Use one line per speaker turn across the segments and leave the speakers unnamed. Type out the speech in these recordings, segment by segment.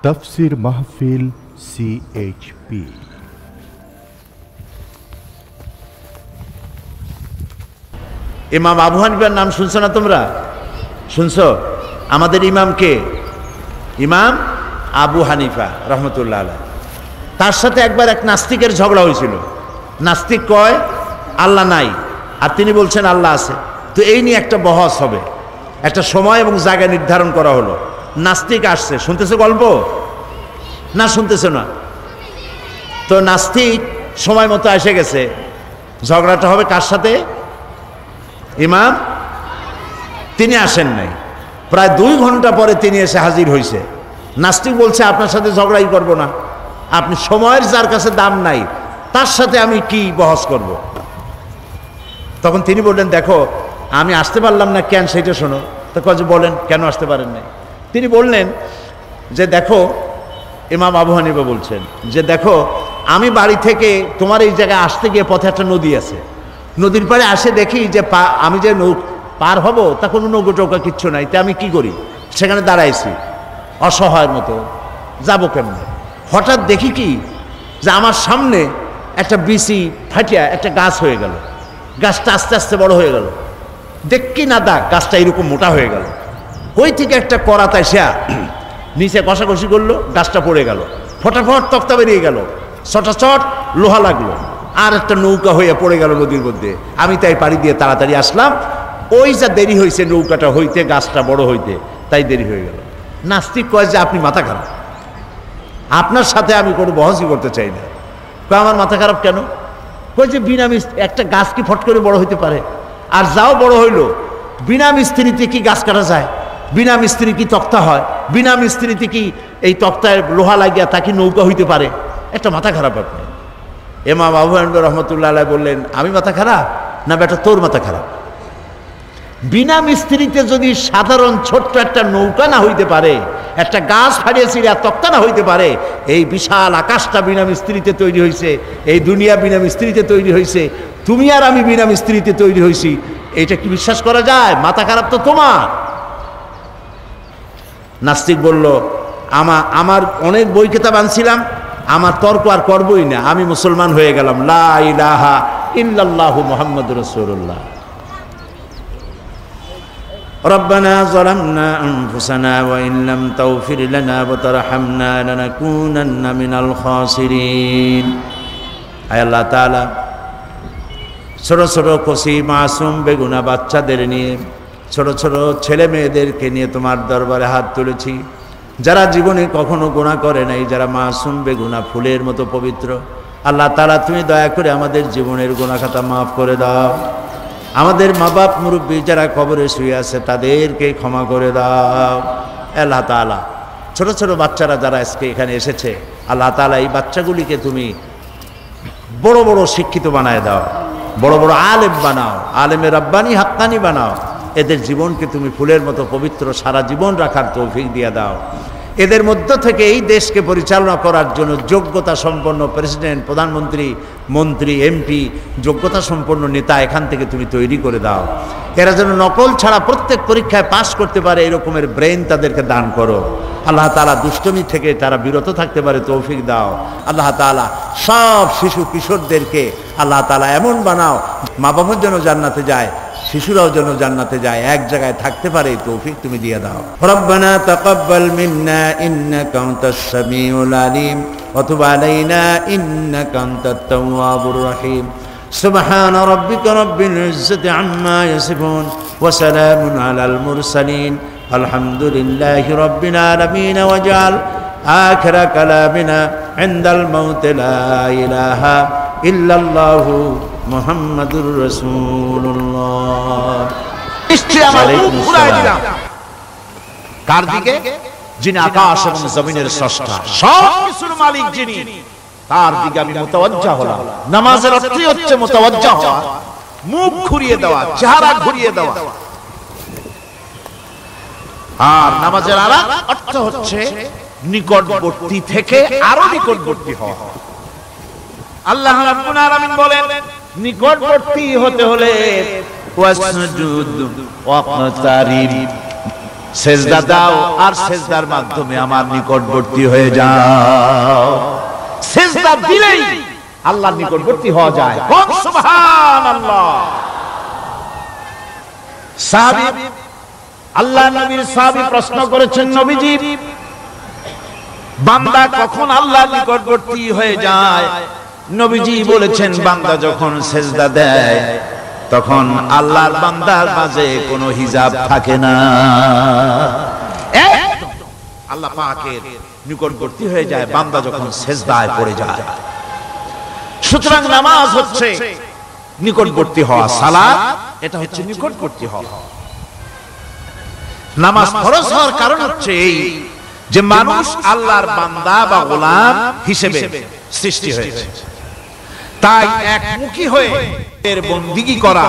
তাফসীর মাহফিল CHP।
ইমাম আবু হানিফার নাম শুনছো না তোমরা? শুনছো? আমাদের ইমাম কে? ইমাম আবু হানিফা রহমতুল্লাহ আলাইহ। তার সাথে একবার এক নাস্তিকের ঝগড়া হয়েছিল। নাস্তিক কয় আল্লাহ নাই, আর তিনি বলছেন আল্লাহ আছে। তো এই নিয়ে একটা বহস হবে, একটা সময় এবং জায়গা নির্ধারণ করা হলো। নাস্তিক আসছে, শুনতেছে গল্প না? শুনতেছে না? তো নাস্তিক সময় মতো এসে গেছে। ঝগড়াটা হবে কার সাথে? ইমাম। তিনি আসেন নাই। প্রায় 2 ঘন্টা পরে তিনি এসে হাজির হয়েছে। নাস্তিক বলছে আপনার সাথে ঝগড়াই করব না, আপনি সময়ের যার কাছে দাম নাই তার সাথে আমি কি বহস করব। তখন তিনি বললেন দেখো আমি আসতে পারলাম না কেন সেটা শোনো। তো কাজে বলেন কেন আসতে পারেন নাই? তিনি বললেন যে দেখো, ইমাম আবু হানিফা বলছেন যে দেখো আমি বাড়ি থেকে তোমার এই জায়গায় আসতে গিয়ে পথে একটা নদী আছে, নদীর পাড়ে আসে দেখি যে আমি যে পার হব তা কোনো নৌকো টৌকা কিচ্ছু নাই। তা আমি কি করি, সেখানে দাঁড়াইছি অসহায়ের মতো, যাবো কেমনে। হঠাৎ দেখি কি যে আমার সামনে একটা বিচি ফাটিয়া একটা গাছ হয়ে গেল। গাছটা আস্তে আস্তে বড় হয়ে গেল, দেখি না দাগ গাছটা এরকম মোটা হয়ে গেল। ওই থেকে একটা করাতায় সে নিচে কষাকষি করলো, গাছটা পড়ে গেল, ফটাফট তক্তা বেরিয়ে গেল, চটাচট লোহা লাগলো, আর একটা নৌকা হয়ে পড়ে গেল নদীর মধ্যে। আমি তাই পাড়ি দিয়ে তাড়াতাড়ি আসলাম। ওই যা দেরি হয়েছে নৌকাটা হইতে, গাছটা বড় হইতে, তাই দেরি হয়ে গেল। নাস্তিক কয় যে আপনি মাথা খারাপ, আপনার সাথে আমি কোনো বহসই করতে চাই না। কয় আমার মাথা খারাপ কেন? কয় যে বিনা মিস্ত্রি একটা গাছ কি ফট করে বড় হইতে পারে? আর যাও বড় হইল, বিনা মিস্ত্রিতে কি গাছ কাটা যায়? বিনা মিস্ত্রি কি তক্তা হয়? বিনা মিস্ত্রিতে কি এই তক্তায় লোহা লাগিয়া তা কি নৌকা হইতে পারে? একটা মাথা খারাপ আপনি। ইমাম আবু হানিফা রহমতুল্লাহ আলাইহ বললেন আমি মাথা খারাপ না বেটা তোর মাথা খারাপ? বিনা মিস্ত্রিতে যদি সাধারণ ছোট্ট একটা নৌকা না হইতে পারে, একটা গাছ ফাড়িয়ে ছিঁড়ে তক্তা না হইতে পারে, এই বিশাল আকাশটা বিনা মিস্ত্রিতে তৈরি হয়েছে, এই দুনিয়া বিনা মিস্ত্রিতে তৈরি হয়েছে, তুমি আর আমি বিনা মিস্ত্রিতে তৈরি হয়েছি, এইটা কি বিশ্বাস করা যায়? মাথা খারাপ তো তোমার। নাস্তিক বলল আমার অনেক বই কিতাব আনছিলাম, আমার তর্ক আর করবই না, আমি মুসলমান হয়ে গেলাম, লা ইলাহা ইল্লাল্লাহু মুহাম্মাদুর রাসূলুল্লাহ। ربنا ظلمنا أنفسنا وإن لم تغفر لنا وترحمنا لنكونن من الخاسرين। আয় আল্লাহ তাআলা, ছোট ছোট কচি মাসুম বেগুনা বাচ্চাদের নিয়ে, ছোট ছোট ছেলে মেয়েদেরকে নিয়ে তোমার দরবারে হাত তুলেছি, যারা জীবনে কখনো গুনাহ করে নাই, যারা মাসুম বেগুনা ফুলের মতো পবিত্র। আল্লাহ তাআলা তুমি দয়া করে আমাদের জীবনের গুনাহ খাতা মাফ করে দাও। আমাদের মা বাপ মুরব্বী যারা কবরে শুয়ে আছে তাদেরকে ক্ষমা করে দাও। আল্লাহ তাআলা ছোট ছোট বাচ্চারা যারা আজকে এখানে এসেছে, আল্লাহ তাআলা এই বাচ্চাগুলিকে তুমি বড় বড় শিক্ষিত বানায় দাও, বড় বড় আলেম বানাও, আলেমে রব্বানি হাক্কানি বানাও। এদের জীবনকে তুমি ফুলের মতো পবিত্র সারা জীবন রাখার তৌফিক দিয়ে দাও। এদের মধ্য থেকে এই দেশকে পরিচালনা করার জন্য যোগ্যতা সম্পন্ন প্রেসিডেন্ট, প্রধানমন্ত্রী, মন্ত্রী, এমপি, যোগ্যতা সম্পন্ন নেতা এখান থেকে তুমি তৈরি করে দাও। এরা যেন নকল ছাড়া প্রত্যেক পরীক্ষায় পাশ করতে পারে এরকমের ব্রেন তাদেরকে দান করো। আল্লাহ তাআলা দুষ্টমি থেকে তারা বিরত থাকতে পারে তৌফিক দাও। আল্লাহ তাআলা সব শিশু কিশোরদেরকে আল্লাহ তাআলা এমন বানাও মা বাবার জন্য জান্নাতে যায়, শিশুরাও যেন জান্নাতে যায়, এক জায়গায় থাকতে পারে এই তৌফিক তুমি দিয়ে দাও। রব্বানা তাকাব্বাল মিন্না ইন্নাকা আনতাস সামিউল আলিম ওয়া তুব আলাইনা ইন্নাকা আনতাত তাওয়াবুর রহিম। সুবহানা রাব্বিকা রাব্বিল ইজ্জাতি আম্মা ইয়াসিফুন ওয়া সালামুন আলাল মুরসালিন আলহামদুলিল্লাহি রাব্বিল আলামিন। ওয়াজআল আখিরা কালামিনা ইনদাল মাউত লা ইলাহা ইল্লাল্লাহু মুহাম্মাদুর রাসূলুল্লাহ। কার দিকে? যিনি আকাশ এবং জমিনের স্রষ্টা, সব কিছুর মালিক যিনি, তার দিকে আমি মুতাওয়াজ্জা হলাম। নামাজের অর্থই হচ্ছে মুতাওয়াজ্জা হওয়া, মুখ ঘুরিয়ে দেওয়া, চেহারা ঘুরিয়ে দেওয়া। আর নামাজের আরেক অর্থ হচ্ছে নিকটবর্তী থেকে আরো নিকটবর্তী হওয়া। আল্লাহ রাব্বুল আলামিন বলেন নিকটবর্তী হতে হলে ওয়াসজুদ ওয়াকতারিব, সেজদা দাও আর সেজদার মাধ্যমে আমার নিকটবর্তী হয়ে যাও। সেজদা দিলেই আল্লাহর নিকটবর্তী হওয়া যায়। সুবহানাল্লাহ। সাহাবী, আল্লাহ নবীর সাহাবী প্রশ্ন করেছেন, নবীজি বান্দা কখন আল্লাহর নিকটবর্তী হয়ে যায়? নবীজি বলেছেন, বান্দা যখন সেজদা দেয় তখন আল্লাহর বান্দার মাঝে কোনো হিজাব থাকে না, আল্লাহ পাকের নিকটবর্তী হয়ে যায় বান্দা যখন সেজদায় পড়ে যায়। সুতরাং নামাজ হচ্ছে নিকটবর্তী হওয়া, সালাত এটা হচ্ছে নিকটবর্তী হওয়া। নামাজ ফরজ হওয়ার কারণ হচ্ছে এই যে মানুষ আল্লাহর বান্দা বা গোলাম হিসেবে সৃষ্টি হয়েছে, তাই একমুখী হয়ে এর বন্দিগি করা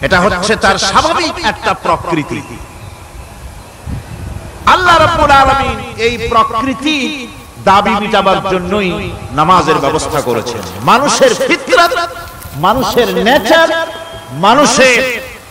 এটা হচ্ছে তার স্বাভাবিক একটা প্রকৃতি। আল্লাহ রাব্বুল আলামিন এই প্রকৃতি দাবি মিটাবার জন্যই নামাজের ব্যবস্থা করেছেন। মানুষের ফিতরাত, মানুষের নেচার, মানুষের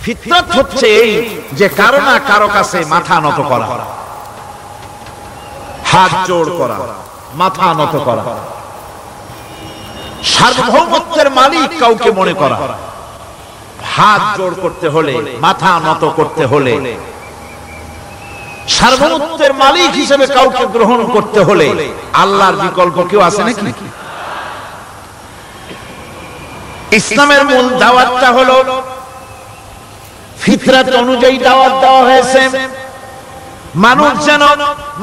ফিতরাত হচ্ছে এই যে কারো না কারো কাছে মাথা নত করা, হাত জোড় করা, মাথা নত করা, সার্বভৌমত্বের মালিক কাউকে মনে করা, হাত জোড় করতে হলে, মাথা নত করতে হলে, সার্বভৌমত্বের মালিক হিসেবে কাউকে গ্রহণ করতে হলে আল্লাহর বিকল্প কেউ আছে নাকি? ইসলামের মূল দাওয়াতটা হলো ফিতরাত অনুযায়ী দাওয়াত দেওয়া হয়েছে, মানুষ যেন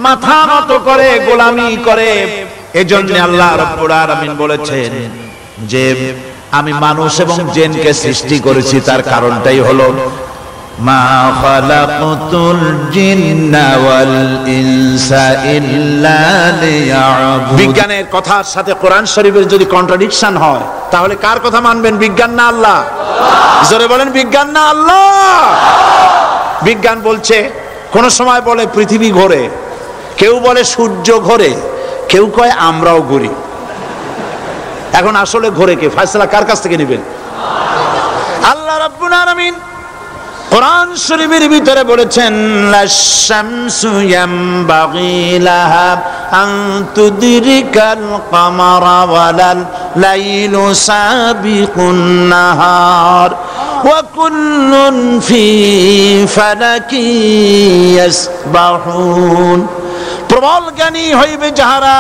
মাথা নত করে, গোলামি করে। এজন্য আল্লাহ রাব্বুল আলামিন বলেছেন যে আমি মানুষ এবং জিনকে সৃষ্টি করেছি, তার কারণটাই হলো মা খালাকতুল জিন্না ওয়াল ইনসা ইল্লা লিয়াবুদুন। বিজ্ঞানের কথার সাথে কোরআন শরীফের যদি কন্ট্রাডিকশন হয় তাহলে কার কথা মানবেন, বিজ্ঞান না আল্লাহ? জোরে বলেন, বিজ্ঞান না আল্লাহ? বিজ্ঞান বলছে, কোন সময় বলে পৃথিবী ঘোরে, কেউ বলে সূর্য ঘোরে, কেউ কয় আমরাও ঘুরি। এখন আসলে ঘোরে কে? ফয়সালা কার কাছ থেকে নেবেন? আল্লাহ রাব্বুল আলামিন কোরআন শরীফের ভিতরে বলেছেন, লাশ-শামসু ইয়ামবাগি লাহা আন তুদরিকাল কামারা ওয়ালাল লাইলু সাবিকুন নাহার ওয়া কুল্লুন ফি ফালাকি ইয়াসবাহুন। প্রবল জ্ঞানী হইবে যাহারা,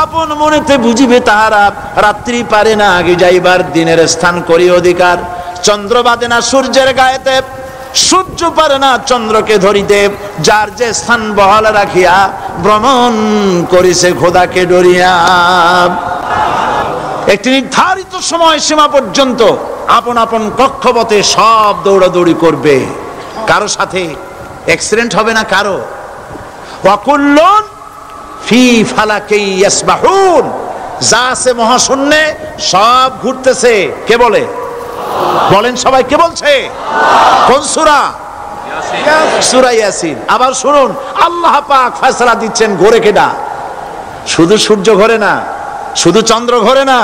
আপন মনেতে বুঝিবে তাহারা, রাত্রি পারে না আগে যাইবার, দিনের স্থান করি অধিকার। চন্দ্র বাদে না সূর্যের গায়েতে, সূর্য পারে না চন্দ্রকে ধরিতে, যার যে স্থান বহাল রাখিয়া ভ্রমণ করিছে খোদাকে ডরিয়া। একটি নির্ধারিত সময় সীমা পর্যন্ত আপন আপন কক্ষপথে সব দৌড়াদৌড়ি করবে, কারো সাথে অ্যাক্সিডেন্ট হবে না কারো। ওয়াকুল্লুন ফি ফালাকি ইয়াসবাহুন, যা আছে মহাশূন্যে সব ঘুরতেছে। কে বলে? বলেন সবাই, কে বলছে? কোন সূরা? সূরা ইয়াসিন। আবার শুনুন, আল্লাহ পাক ফয়সালা দিচ্ছেন ঘোরে কেডা? শুধু সূর্য ঘোরে না, শুধু চন্দ্র ঘোরে না,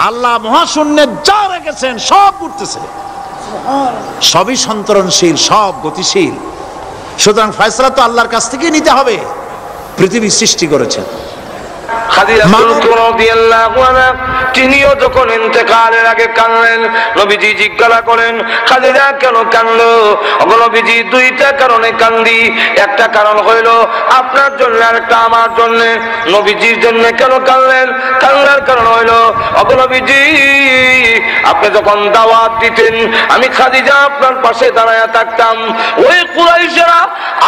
আল্লাহ মহাশূন্যে যা রেখেছেন সব ঘুরতেছে, সবই সন্তরণশীল, সব গতিশীল। সুতরাং ফয়সালা তো আল্লাহর কাছ থেকে নিতে হবে। পৃথিবী সৃষ্টি করেছেন।
তিনিও যখন ইন্তেকালের আগে কাঁদলেন, নবীজি জিজ্ঞাসা করেন, খাদিজা কেন কাঁদলো? নবীজি, দুইটা কারণে কান্দি। একটা কারণ হইল আপনার জন্য, আর একটা আমার জন্য। নবীজির জন্য কেন কাঁদলেন? কান্নার কারণ হইল, নবীজি আপনি যখন দাওয়াত দিতেন, আমি খাদিজা আপনার পাশে দাঁড়ায় থাকতাম। ওই কুরাইশরা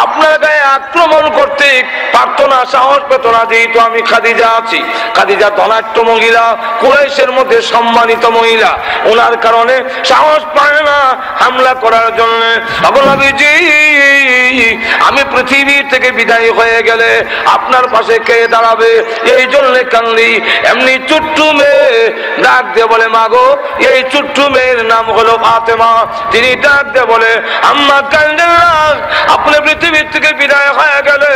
আপনার গায়ে আক্রমণ করতে পারত না, সাহস পেত না, যেহেতু আমি খাদিজা আছি। খাদিজা ধনাঢ্য মহিলা, কুরাইশের মধ্যে সম্মানিত মহিলা, ওনার কারণে সাহস পায় না হামলা করার জন্য। নবীজি, আমি পৃথিবী থেকে বিদায় হয়ে গেলে আপনার পাশে কে দাঁড়াবে? এই জন্য কান্দি। এমনি ছোট্ট মেয়ে ডাক দিয়ে বলে, মাগো, এই ছোট্ট মেয়ের নাম হলো ফাতেমা। তিনি ডাক দিয়ে বলে, আম্মা কান্দেন না, আপনি পৃথিবী থেকে বিদায় হয়ে গেলে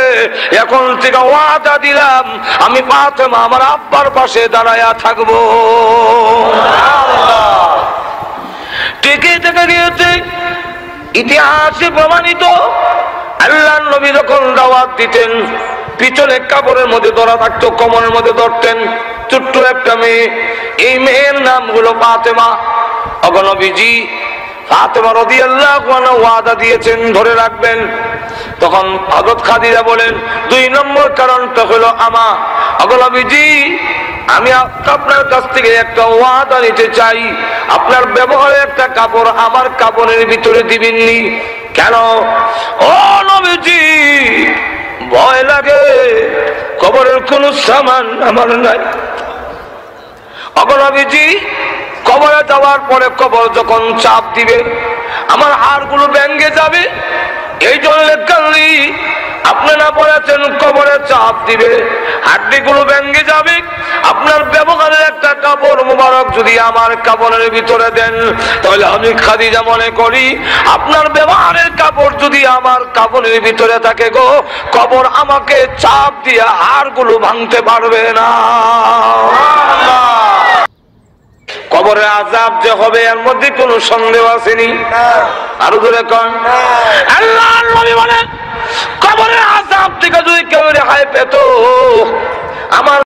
এখন থেকে ওয়াদা দিলাম আমি ফাতেমা আমার আব্বার পাশে দাঁড়ায়া থাকবো। টিকে থেকে গিয়েছে ইতিহাসে প্রমাণিত আল্লাহর নবী যখন দাওয়াত দিতেন পিছনে কাপড়ের মধ্যে ধরা থাকতো, কোমরের মধ্যে ধরতেন ছোট্ট একটা মেয়ে, এই মেয়ের নাম হলো ফাতেমা। নবীজি ফাতেমা রাদিয়াল্লাহু আনহা ওয়াদা দিয়েছেন ধরে রাখবেন। তখন হযরত খাদিজা বলেন 2 নম্বর কারণটা হলো আমা, নবীজি আমি আপনার কাছ থেকে একটা ওয়াদা নিতে চাই, আপনার ব্যবহারে একটা কাপড় আমার কাপড়ের ভিতরে দিবেননি। কেন? ও নবীজি ভয় লাগে, কবরের কোন সামান আমার নাই। নবীজি কবরে যাওয়ার পরে কবর যখন চাপ দিবে আমার হাড়গুলো ভেঙে যাবে, এই জন্য কান্দি। আপনারা বলেছেন কবরে চাপ দিবে, হাড্ডিগুলো ভেঙে যাবে। আপনার ব্যবহারের একটা কাপড় মুবারক যদি আমার কাপড়ের ভিতরে দেন, তাহলে আমি খাদিজা মনে করি আপনার ব্যবহারের কাপড় যদি আমার কাপড়ের ভিতরে থাকে গো, কবর আমাকে চাপ দিয়ে হাড়গুলো ভাঙতে পারবে না। কবরের আযাব যে হবে এর মধ্যে কোনো সন্দেহ আসেনি। আরো জোরে কোন আল্লাহর নবী বলেন কবরের আযাব থেকে যদি কেউ রেহাই পেত, আমার